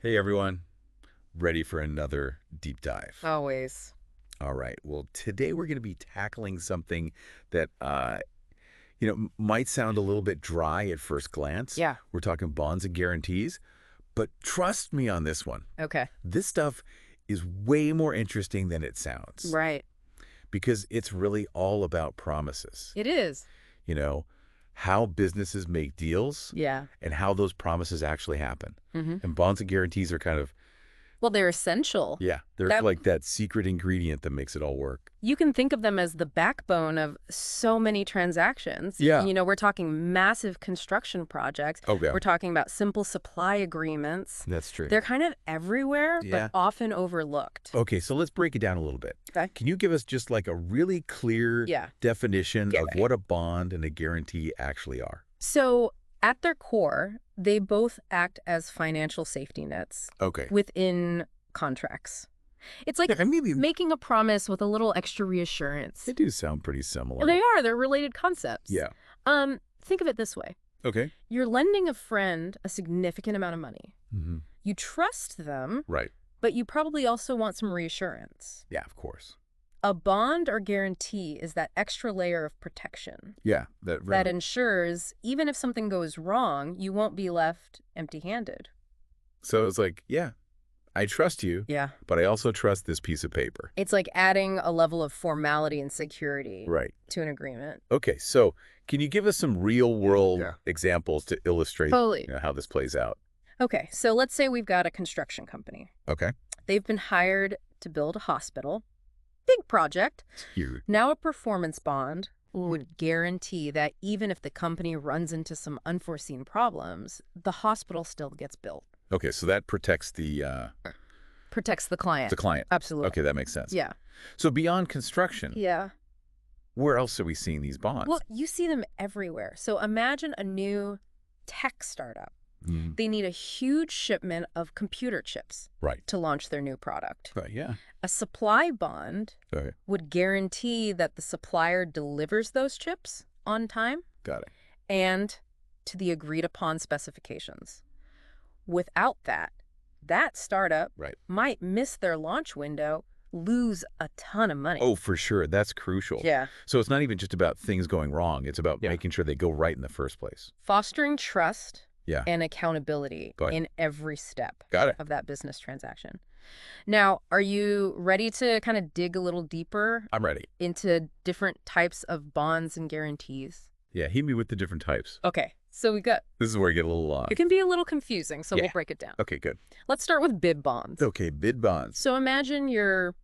Hey everyone, ready for another deep dive? Always. All right. Well, today we're going to be tackling something that might sound a little bit dry at first glance. Yeah. We're talking bonds and guarantees, but trust me on this one. Okay. This stuff is way more interesting than it sounds Right. because it's really all about promises. It is. You know, how businesses make deals Yeah. and how those promises actually happen. hmm And bonds and guarantees are kind of Well, they're essential. Yeah, they're That like that secret ingredient that makes it all work. you can think of them as the backbone of so many transactions. Yeah. We're talking massive construction projects. Oh, yeah. We're talking about simple supply agreements. That's true. They're kind of everywhere, Yeah. but often overlooked. Okay, so let's break it down a little bit. Okay. Can you give us just like a really clear Yeah. definition Get of ready. what a bond and a guarantee actually are? So at their core, they both act as financial safety nets Okay. within contracts. It's like Yeah, maybe making a promise with a little extra reassurance. they do sound pretty similar. They are. They're related concepts. Yeah. Think of it this way. Okay. You're lending a friend a significant amount of money. hmm You trust them, Right. but you probably also want some reassurance. Yeah, of course. A bond or guarantee is that extra layer of protection Yeah, that ensures even if something goes wrong, you won't be left empty-handed. So it's like, yeah, I trust you, Yeah. but I also trust this piece of paper. It's like adding a level of formality and security Right. to an agreement. Okay, so can you give us some real world Yeah. examples to illustrate Totally. how this plays out? Okay, so let's say we've got a construction company. Okay. They've been hired to build a hospital. Big project. Huge. Now a performance bond would guarantee that even if the company runs into some unforeseen problems, the hospital still gets built. Okay, so that protects the Protects the client. client. Absolutely. Okay, that makes sense. Yeah. So beyond construction, Yeah. where else are we seeing these bonds? Well, you see them everywhere. So imagine a new tech startup. Mm, They need a huge shipment of computer chips right. to launch their new product. Right. Yeah. A supply bond Okay. would guarantee that the supplier delivers those chips on time Got it. and to the agreed upon specifications. Without that, that startup Right. might miss their launch window, lose a ton of money. Oh, for sure. That's crucial. Yeah. So it's not even just about things going wrong. It's about making sure they go right in the first place. Fostering trust Yeah. and accountability Go ahead. in every step Got it. of that business transaction. Now, are you ready to kind of dig a little deeper I'm ready. into different types of bonds and guarantees? Yeah. Hit me with the different types. Okay, so we got, This is where I get a little it lost. can be a little confusing, so Yeah. we'll break it down. Okay, good. Let's start with bid bonds. Okay, bid bonds. So imagine you're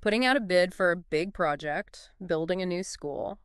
putting out a bid for a big project, building a new school.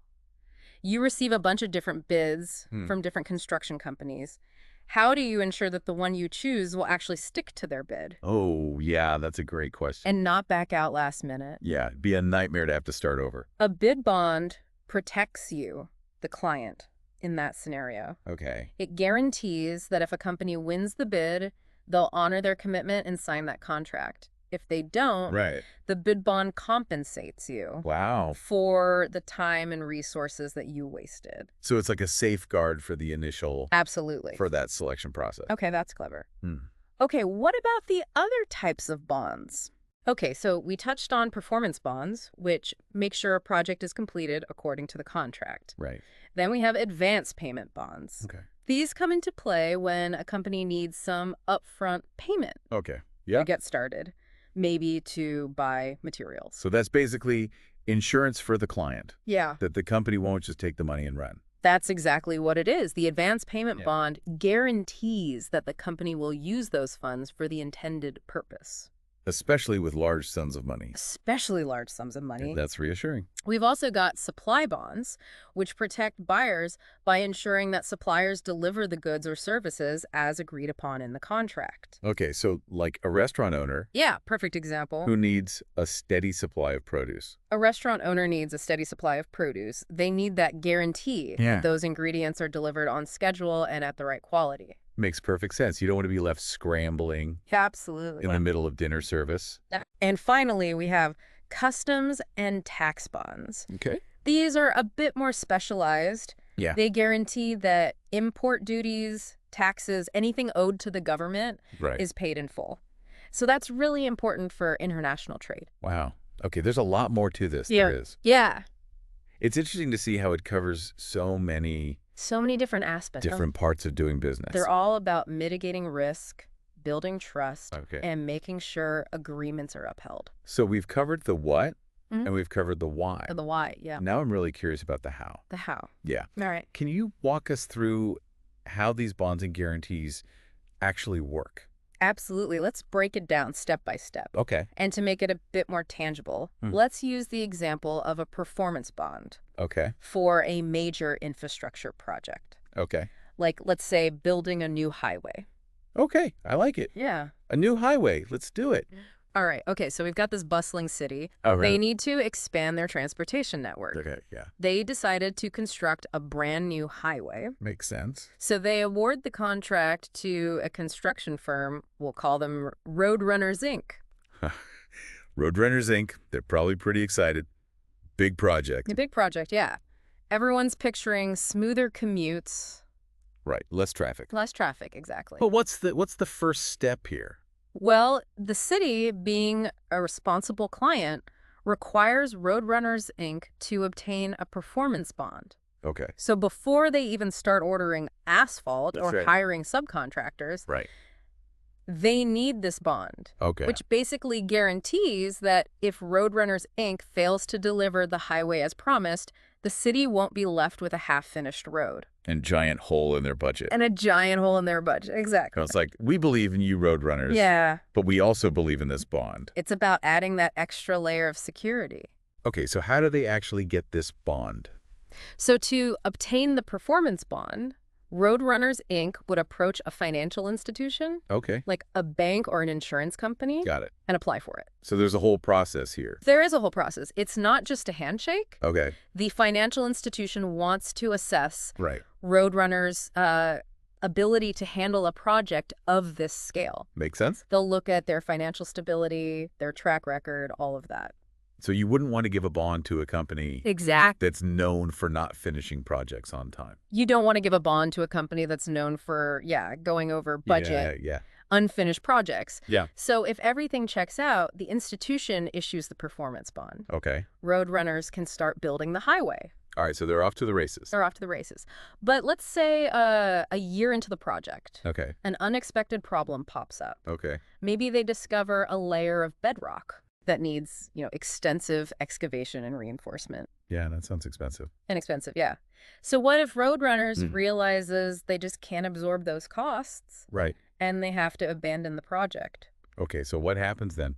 You receive a bunch of different bids from different construction companies. How do you ensure that the one you choose will actually stick to their bid Oh, yeah, that's a great question. and not back out last minute? Yeah, it'd be a nightmare to have to start over. A bid bond protects you, the client, in that scenario. Okay. It guarantees that if a company wins the bid, they'll honor their commitment and sign that contract. If they don't, Right. the bid bond compensates you Wow. for the time and resources that you wasted. So it's like a safeguard for the initial, Absolutely. for that selection process. Okay, that's clever. Hmm. Okay, what about the other types of bonds? Okay, so we touched on performance bonds, which make sure a project is completed according to the contract. Right. Then we have advance payment bonds. Okay. These come into play when a company needs some upfront payment Okay. to Yeah. get started, maybe to buy materials. So that's basically insurance for the client, Yeah, that the company won't just take the money and run. that's exactly what it is. The advance payment Yeah. bond guarantees that the company will use those funds for the intended purpose, Especially with large sums of money. especially large sums of money. That's reassuring. We've also got supply bonds, which protect buyers by ensuring that suppliers deliver the goods or services as agreed upon in the contract. Okay, so like a restaurant owner Yeah, perfect example. who needs a steady supply of produce. A restaurant owner needs a steady supply of produce. They need that guarantee Yeah. that those ingredients are delivered on schedule and at the right quality. Makes perfect sense. You don't want to be left scrambling Absolutely. in the middle of dinner service. And finally, we have customs and tax bonds. Okay. These are a bit more specialized. Yeah. They guarantee that import duties, taxes, anything owed to the government Right. is paid in full. So that's really important for international trade. Wow. Okay, there's a lot more to this. Yeah. There is. Yeah. It's interesting to see how it covers so many So many different aspects. different parts of doing business. They're all about mitigating risk, building trust, Okay. and making sure agreements are upheld. So we've covered the what, Mhm. and we've covered the why. The why, yeah. Now I'm really curious about the how. The how. Yeah. All right. Can you walk us through how these bonds and guarantees actually work? Absolutely. Let's break it down step by step. Okay. And to make it a bit more tangible, Hmm. let's use the example of a performance bond Okay. for a major infrastructure project. Okay. Like, let's say, building a new highway. Okay. I like it. Yeah. A new highway. Let's do it. All right. Okay, so we've got this bustling city. Oh, They need to expand their transportation network. Okay. Yeah. They decided to construct a brand new highway. Makes sense. So they award the contract to a construction firm. We'll call them Roadrunners, Inc. Roadrunners, Inc. They're probably pretty excited. Big project. A big project, yeah. Everyone's picturing smoother commutes, Right. Less traffic. less traffic, exactly. But what's the first step here? Well, the city, being a responsible client, requires Roadrunners, Inc. to obtain a performance bond. Okay. So before they even start ordering asphalt That's or right. hiring subcontractors, Right. they need this bond, Okay. which basically guarantees that if Roadrunners, Inc. fails to deliver the highway as promised, the city won't be left with a half-finished road. And giant hole in their budget. And a giant hole in their budget. Exactly. It's like, we believe in you Roadrunners. Yeah. But we also believe in this bond. It's about adding that extra layer of security. Okay, so how do they actually get this bond? So to obtain the performance bond, Roadrunners, Inc. would approach a financial institution, Okay. like a bank or an insurance company, Got it. and apply for it. So there's a whole process here. There is a whole process. It's not just a handshake. Okay. The financial institution wants to assess Right. Roadrunners' ability to handle a project of this scale. Makes sense? They'll look at their financial stability, their track record, all of that. So you wouldn't want to give a bond to a company Exactly. that's known for not finishing projects on time. You don't want to give a bond to a company that's known for, going over budget, Yeah. unfinished projects. Yeah. So if everything checks out, the institution issues the performance bond. Okay. Roadrunners can start building the highway. All right, so they're off to the races. They're off to the races. But let's say a year into the project, Okay. an unexpected problem pops up. Okay. Maybe they discover a layer of bedrock that needs, extensive excavation and reinforcement. Yeah, that sounds expensive. Inexpensive, yeah. So what if Roadrunners realizes they just can't absorb those costs Right. and they have to abandon the project? Okay, so what happens then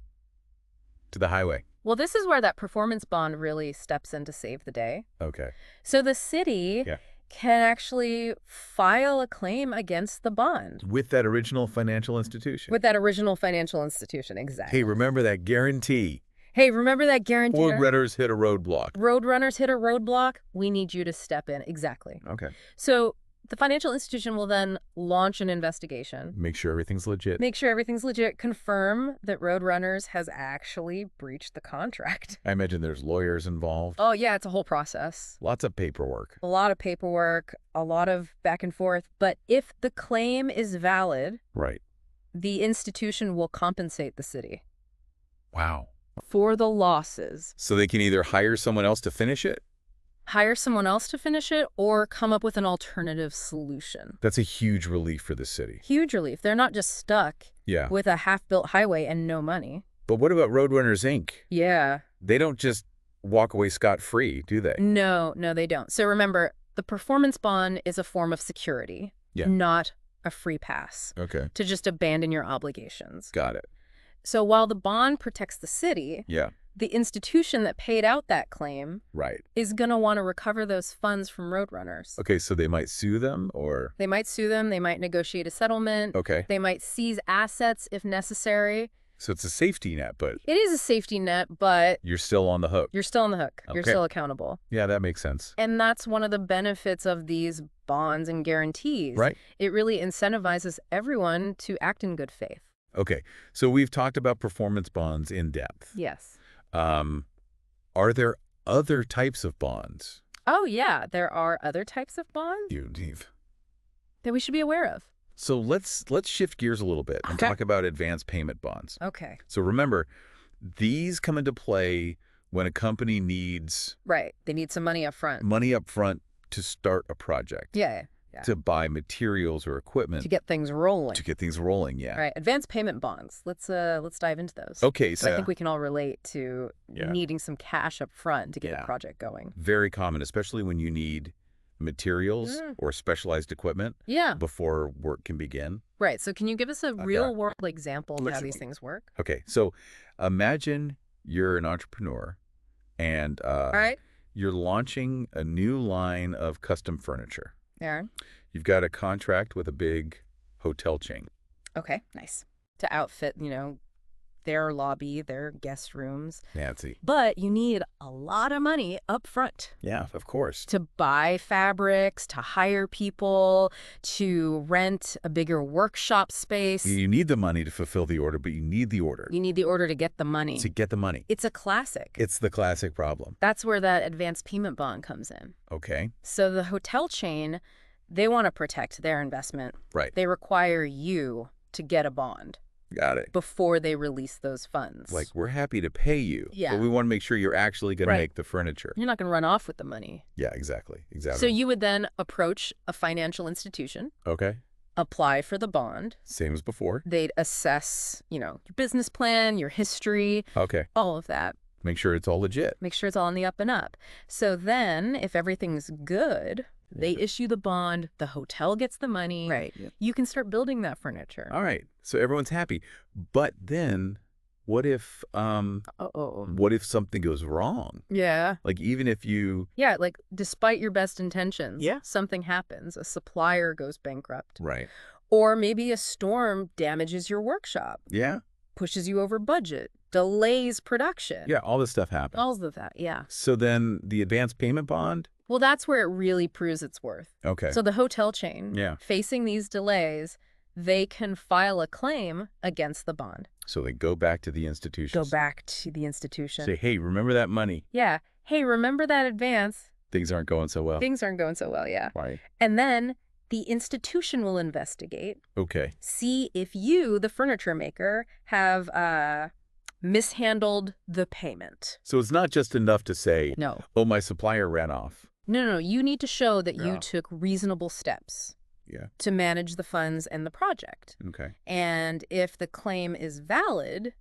to the highway? Well, this is where that performance bond really steps in to save the day. Okay. So the city Yeah. can actually file a claim against the bond With that original financial institution. with that original financial institution. Exactly. Hey, remember that guarantee. Hey, remember that guarantee? Roadrunners hit a roadblock. Roadrunners hit a roadblock. We need you to step in. Exactly. Okay. So the financial institution will then launch an investigation. Make sure everything's legit. Make sure everything's legit. Confirm that Roadrunners has actually breached the contract. I imagine there's lawyers involved. Oh, yeah, it's a whole process. Lots of paperwork. A lot of paperwork, a lot of back and forth. But if the claim is valid, Right. the institution will compensate the city Wow. for the losses. So they can either hire someone else to finish it? Hire someone else to finish it or come up with an alternative solution. That's a huge relief for the city. Huge relief. They're not just stuck Yeah. with a half-built highway and no money. But what about Roadrunners, Inc.? Yeah. They don't just walk away scot-free, do they? No, they don't. So remember, the performance bond is a form of security, Yeah. not a free pass Okay. to just abandon your obligations. Got it. So while the bond protects the city, Yeah. the institution that paid out that claim Right. is going to want to recover those funds from Roadrunners. Okay, so they might sue them or... They might sue them. They might negotiate a settlement. Okay. They might seize assets if necessary. So it's a safety net, but It is a safety net, but you're still on the hook. you're still on the hook. You're Okay. still accountable. Yeah, that makes sense. And that's one of the benefits of these bonds and guarantees. Right. It really incentivizes everyone to act in good faith. Okay, so we've talked about performance bonds in depth. Yes. Are there other types of bonds Oh, yeah. There are other types of bonds Steve? that we should be aware of. So let's shift gears a little bit and Okay. talk about advance payment bonds. Okay. So remember, these come into play when a company needs Right. They need some money up front. money up front to start a project, Yeah. Yeah. to buy materials or equipment, To get things rolling. to get things rolling, yeah. Right. Advance payment bonds. Let's dive into those. Okay, So I so think we can all relate to Yeah. needing some cash up front to get Yeah. a project going. very common, especially when you need materials Mm. or specialized equipment Yeah. before work can begin. Right. So can you give us a real world example of how Let's- these things work? Okay, so imagine you're an entrepreneur and All right. you're launching a new line of custom furniture. Aaron. You've got a contract with a big hotel chain. Okay. Nice. To outfit, their lobby, their guest rooms. Nancy. But you need a lot of money up front Yeah, of course. to buy fabrics, to hire people, to rent a bigger workshop space. You need the money to fulfill the order, but you need the order You need the order to get the money. to get the money. It's a classic. It's the classic problem. That's where that advance payment bond comes in. Okay, So the hotel chain, they want to protect their investment. right. They require you to get a bond Got it. before they release those funds. Like, we're happy to pay you, Yeah. but we want to make sure you're actually going to Right. make the furniture. You're not going to run off with the money. Yeah, exactly. So you would then approach a financial institution, Okay, apply for the bond. same as before. They'd assess, your business plan, your history, Okay, all of that. make sure it's all legit. Make sure it's all on the up and up. So then, if everything's good, they issue the bond, the hotel gets the money. Right. You can start building that furniture. All right, so everyone's happy. But then what if Uh-oh. what if something goes wrong? Yeah. Like, even if you Yeah, like, despite your best intentions, Yeah. something happens. A supplier goes bankrupt. Right. Or maybe a storm damages your workshop, Yeah. pushes you over budget, delays production. Yeah, all this stuff happens. All of that, yeah. So then the advance payment bond? Well, that's where it really proves its worth. Okay. So the hotel chain, Yeah. facing these delays, they can file a claim against the bond. So they go back to the institution. Go back to the institution. Say, hey, remember that money? Yeah. Hey, remember that advance? Things aren't going so well. Things aren't going so well, yeah. Right. And then the institution will investigate, Okay. see if you, the furniture maker, have mishandled the payment. So it's not just enough to say, No. oh, my supplier ran off. No. You need to show that Yeah. you took reasonable steps Yeah. to manage the funds and the project. Okay. And if the claim is valid,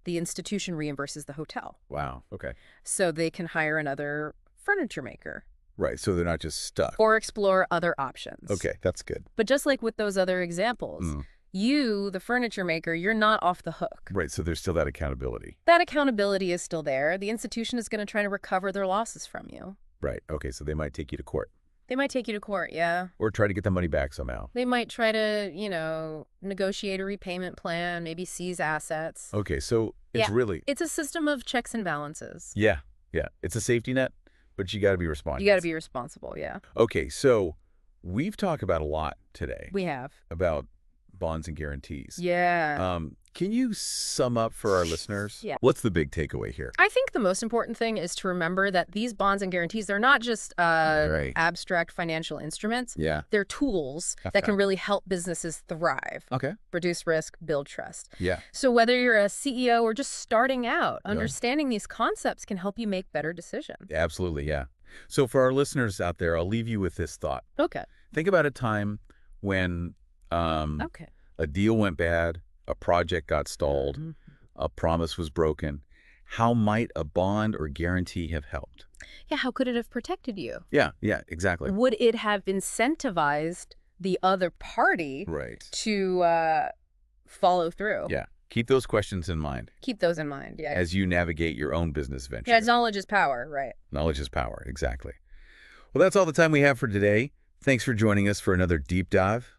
the institution reimburses the hotel. Wow. Okay. So they can hire another furniture maker Right. So they're not just stuck. or explore other options. Okay. That's good. But just like with those other examples, you, the furniture maker, you're not off the hook. Right. So there's still that accountability. That accountability is still there. The institution is going to try to recover their losses from you. Right. Okay. So they might take you to court They might take you to court, yeah. or try to get the money back somehow. They might try to, negotiate a repayment plan, maybe seize assets. Okay. So it's Yeah. really, It's a system of checks and balances. yeah. Yeah. It's a safety net, but you got to be responsible. You got to be responsible, yeah. Okay. So we've talked about a lot today We have. about bonds and guarantees. Yeah. Can you sum up for our listeners? Yeah. What's the big takeaway here? I think the most important thing is to remember that these bonds and guarantees, they're not just Right. abstract financial instruments. Yeah. They're tools Okay. that can really help businesses thrive, Okay. reduce risk, build trust. Yeah. So whether you're a CEO or just starting out, understanding these concepts can help you make better decisions. Absolutely. Yeah. So for our listeners out there, I'll leave you with this thought. Okay. Think about a time when Okay. a deal went bad, a project got stalled, Mhm. a promise was broken. How might a bond or guarantee have helped? Yeah, how could it have protected you? Yeah. Yeah. Exactly. Would it have incentivized the other party Right. to follow through? Yeah. Keep those questions in mind Keep those in mind, yeah. as you navigate your own business venture. Yeah, knowledge is power, right? Knowledge is power. Exactly. Well, that's all the time we have for today. Thanks for joining us for another deep dive